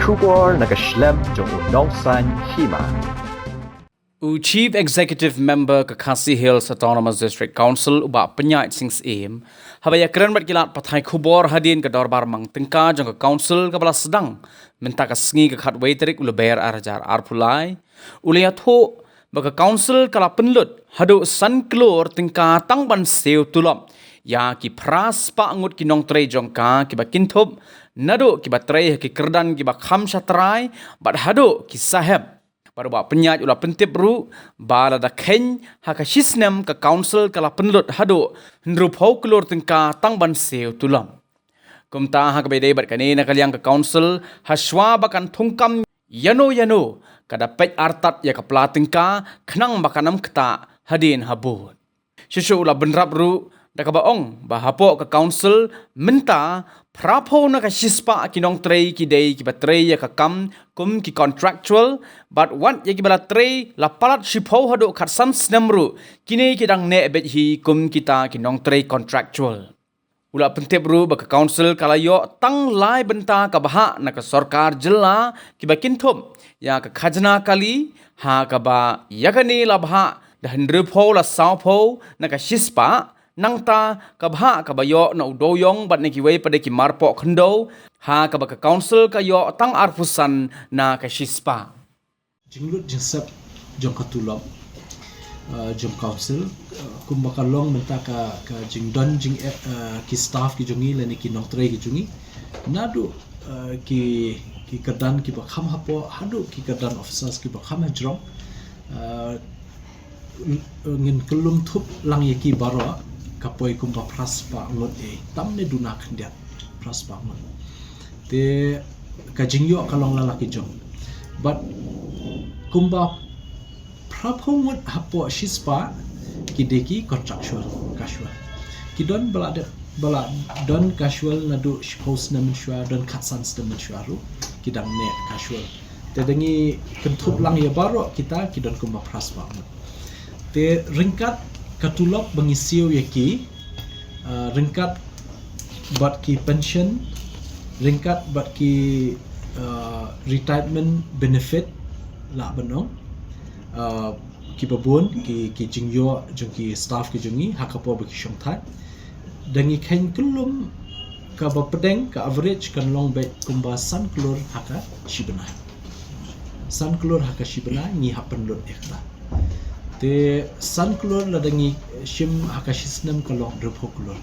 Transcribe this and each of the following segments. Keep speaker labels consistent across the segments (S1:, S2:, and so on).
S1: Kubor nakaslem jong unongsan hima.
S2: Chief Executive Member ke Khasi Hills Autonomous District Council uba penyait sings aim habaya keren berkilat pathai khubor hadin ke dorbar mang tengka jong ke council ke balas sedang minta ke sengi ke khat waiterik uleber arajar arpulai uliat ho baka council kala penlut hadu san klor tengka tang ban seu tulop ya ki pras pa ngut ki nong tre jong ka ki ba kinthop nado ki ba tre ki kerdan ki ba kham shatrai bat hadu ki sahab baru buat penyat ulah pentip ru bala da ken haka sisnem ke council kala penlut hadu ndrup hau kelur tengka tang ban seu tulam kumta haka bedai bat kane nak liang ke council haswa bakan thungkam yano kada pej artat ya ke tengka khnang bakanam keta hadin habut susu ulah benrap ru da ka baong bahapo ke council minta prapo na ka sispa kinong trei ki dei ki batrei ya ka kam kum ki contractual but what ya ki bala trei la palat shipo hado khat sam snamru kini ki dang ne bet hi kum kita kinong trei contractual ula pentep ru ba ka council kalayo tang lai benta ka baha na ka sarkar jilla ki bakin thom ya ka khajna kali ha ka ba yakani la bha da hendrupho la saupho na ka sispa nangta kabha kabayo na udoyong bat neki wei pada ki marpo khendo ha kabaka council kayo tang arfusan na ka shispa
S3: jinglut jinsap jong katulop jong council kumbaka long menta ka jingdon jing ki staff ki jongi leni ki noktre ki jongi nadu ki kadan ki bakham hapo hadu ki kadan officers ki bakham jrong ngin kelum thup lang yaki baro kapoi kumpa praspa ngot tamne duna khendiat praspa ngot te kajingyo kalong lalaki jong but kumba prapong hapo shispa kideki contractual casual kidon bala don casual nadu post na menshua don katsan sta menshuaru kidang ne casual te dengi kentup lang ya baro kita kidon kumba praspa ngot te ringkat katulok bangisiu yaki ringkat bat ki pension ringkat bat ki retirement benefit la benong ki babun ki jingyo jong ki staff ki jongi hakapo baki shongthai dangi khen kulum ka bapedeng ka average kan long bet kumba san klur haka shibana ni hapen lot ekta te san klor ladangi shim hakashisnam kalong drupho klor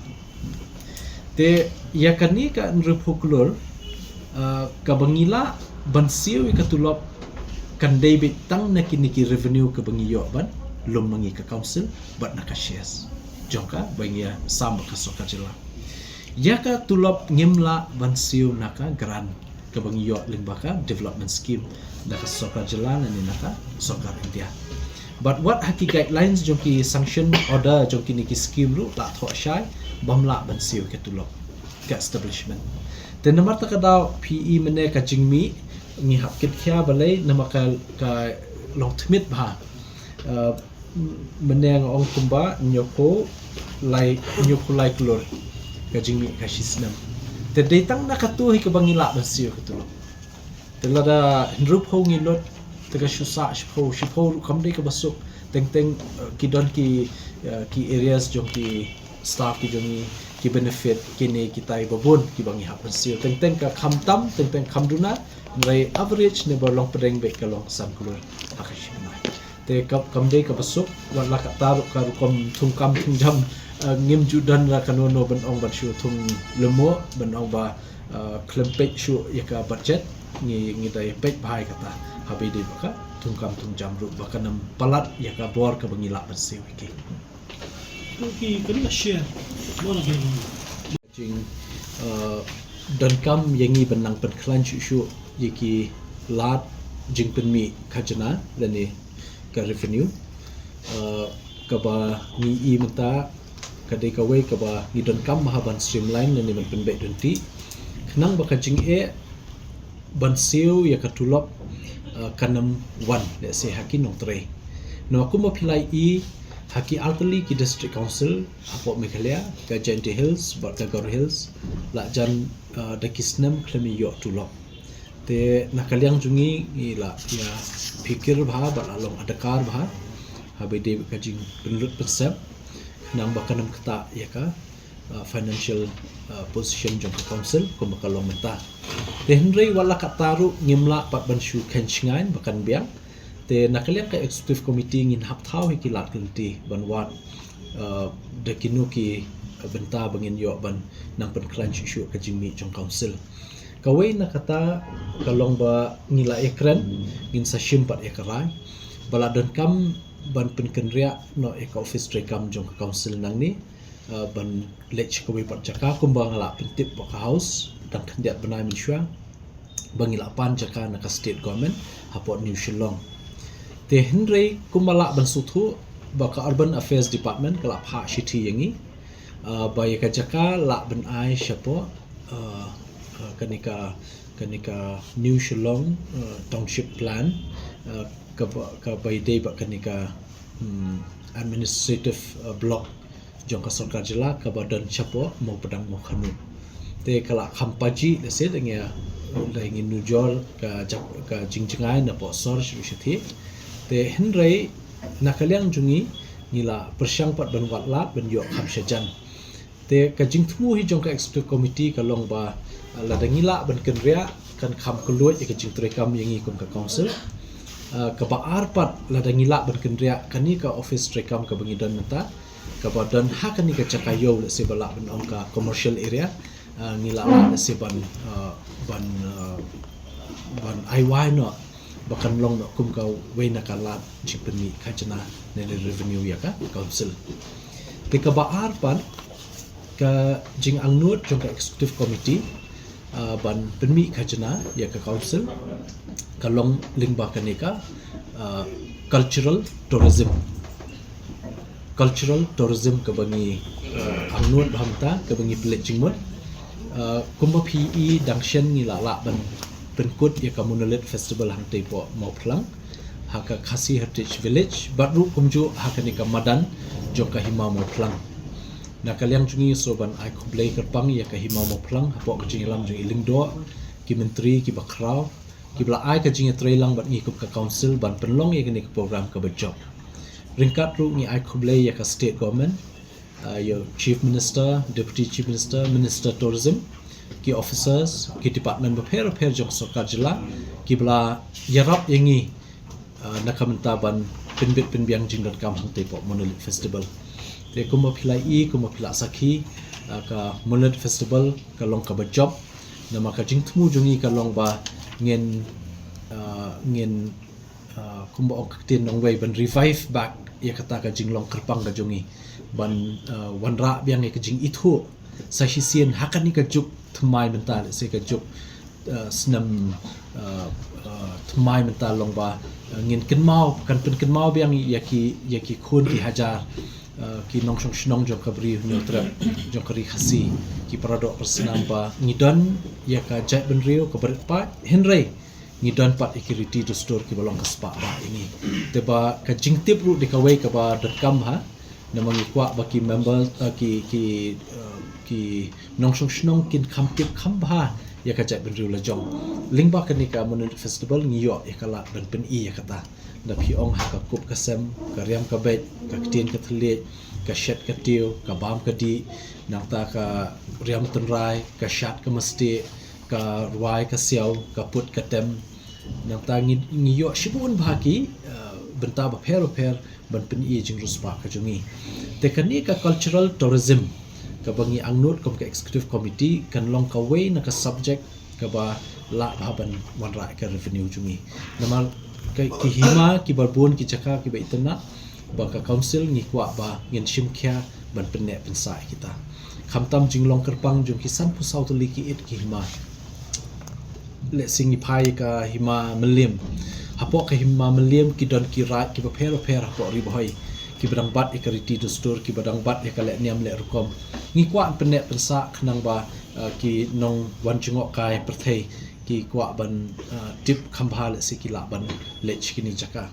S3: te yakani ka drupho klor ka bangila bansiu ka tulop kan debit tang nakiniki revenue ka bangiyo ban lum mangi ka council bat nakashes jongka bangia sam ka soka jela yaka tulop ngimla bansiu naka grant ka bangiyo limbaka development scheme naka soka jela ni naka soka India. But what haki guidelines jongki sanction order jongki niki scheme ru la tho shai bamla bansiu ke tulok ke establishment ten namar ta kada PE mene ka jingmi ngi hap kit khya balai namaka ka long thmit bha mene ng ong kumba nyoko lai klor ka jingmi ka shisnam te detang na katu hi ka bangila bansiu ke tulok telada ndrup ho ngi lot tega shusa shipho kamde ka basuk teng kidon ki areas jong ki staff ki jongi ki benefit kini kita ibabun ki bangi hapensil teng ka khamtam teng khamduna ngai average ne bolong pedeng be kalong samkulur akashina te kamde ka basuk wala ka taru ka rukom thungkam thungjam ngim judan ra kanono ban ong ban shu thung lemo ban ong ba klempek shu yaka budget ngi dai pek bhai kata habide baka tungkam tungjam ru baka nam palat ya ka bor ka bangila persiu iki
S4: kena share mana gini
S3: jing dan kam yangi benang penklan shu yiki lat jing penmi khajana lani ka revenue ka ba ni I menta ka dei ka wei ka ba ni dan kam mahaban streamline lani men penbe dunti khnang baka jing bansiu ya ka tulop kanam wan let's say haki nong tre no aku mapilai haki alternately ki district council apo Meghalaya ka Jenti Hills but ka Gor Hills la jan da kisnam klemi yo tulop te nakaliang jungi ila ya pikir bha balalong adakar bha habede kajing penlut persep nang bakanam kata ya ka financial position jong council ko makalong menta te henry wala kataru ngimla pat banshu kenshingain bakan biang te nakaliang ka executive committee ngin hapthau hikilat kunti banwat dekinu ki benta bangin yo ban nang pen crunch issue kajing mi jong council kawai na kata kalong ba ngila ekran ngin sa shimpat ekarai bala don kam ban penkenria no eka office trekam jong council nang ni ban lech ko pat jaka kumbang la pentip ka house dan kandiat benai miswa bangila pan jaka na ka state government hapot New Shillong te henry kumala ban suthu ba ka urban affairs department kala pha city yangi ba ka jaka la ban ai shapo kanika New Shillong township plan ka baide ba kanika administrative block jong ka sarkar jila ka badan chapo mo pedang mo khanu te kala khampaji lese dengia laingin nujol ka jingjengai na po sor shiti te henrei nakaliang jungi nila persyang pat ban watlat ban yo kham shajan te ka jingtmu hi jong ka executive committee ka long ba la dangila ban kenria kan kham keluat ya kecing trekam yangi kum ka council ka baar pat la dangila ban kenria kani ka office trekam ka bangidan menta ka badan ha kani ka cakayo le se bala ban ong ka commercial area ngila la se ban aiwai no bakan long no kum ka weina ka lat jipeni khajana ne revenue ya ka council te ka baar pat ka jing angnut jong ka executive committee ban penmi khajana ya ka council kalong lingba kanika cultural tourism ka bangi angnut bhamta ka bangi pelet jingmut kumba PE dangshen ngila la ban penkut ya ka monolit festival hang teipo mau plang haka Khasi Heritage Village baru kumju haka nika madan jong ka hima mau plang na kaliang jungi soban ai kublai kerpang ya ka hima mo plang hapo ka jingilam jung ilingdo ki menteri ki bakrau ki bla ai ka jingi trailang bat ngi kup ka council ban penlong ya ka program ka job ringkat ru ngi ai kublai ya ka state government your chief minister deputy chief minister minister tourism ki officers ki department bapher jong sarkar jila ki bla yarap yangi nakamenta ban pinbit pinbiang jingdot kam hang teipo monolith festival te kuma philai kuma phila sakhi ka monolit festival ka long ka job nama ka jingthmu jungi ka long ba ngin kumba ok tin nong wei ban revive back ya kata ka jinglong kerpang ka jungi ban wanra biang ka jing ithu sa hisien hakan ni ka juk thmai mental se ka juk snam thmai mental long ba ngin kenmau kan pen kenmau biang yaki khun ki hajar ki nong shong jong kabri neutra jong kari khasi ki paradok persenam ba ngidon ya ka jat benrio ka berpa henry ngidon pat security to store ki balong ka spa ba ini teba ka jingtip ru de ka wei ka ba .com ha namang ikwa ba ki member ki nong shong kin khampip khamba ya ka jat benrio la jong lingba ka ni ka monolit festival ngiyo ya kala dan pen ya kata da piong ha ka kup ka sem ka riam ka bet ka tin ka thlet ka shet ka tiu ka bam ka di nang ta ka riam tenrai ka shat ka mesti ka ruai ka siau ka put ka tem nang ta ngiyo shibun bhaki benta ba pher ban pen jing ruspa ka jungi te kani ka cultural tourism ka bangi angnut kom ka executive committee kan long ka way na ka subject ka ba la ban wanra ka revenue jungi namal ki hima ki barbun ki chaka ki ba itana ba ka council ngi kwa ba ngin shimkhya ban penne pensa kita khamtam jinglong kerpang jung kisan pusau tu liki it ki hima le singi pai ka hima melim hapo ka hima melim ki don ki rat ki ba pher hapo ri boy ki badang bat ikariti to store ki badang bat ya kale niam le rukom ngi kwa penne pensa khnang ba ki nong wan chungok kai perthei ki kwa ban tip khambha le sikila ban lech kini jaka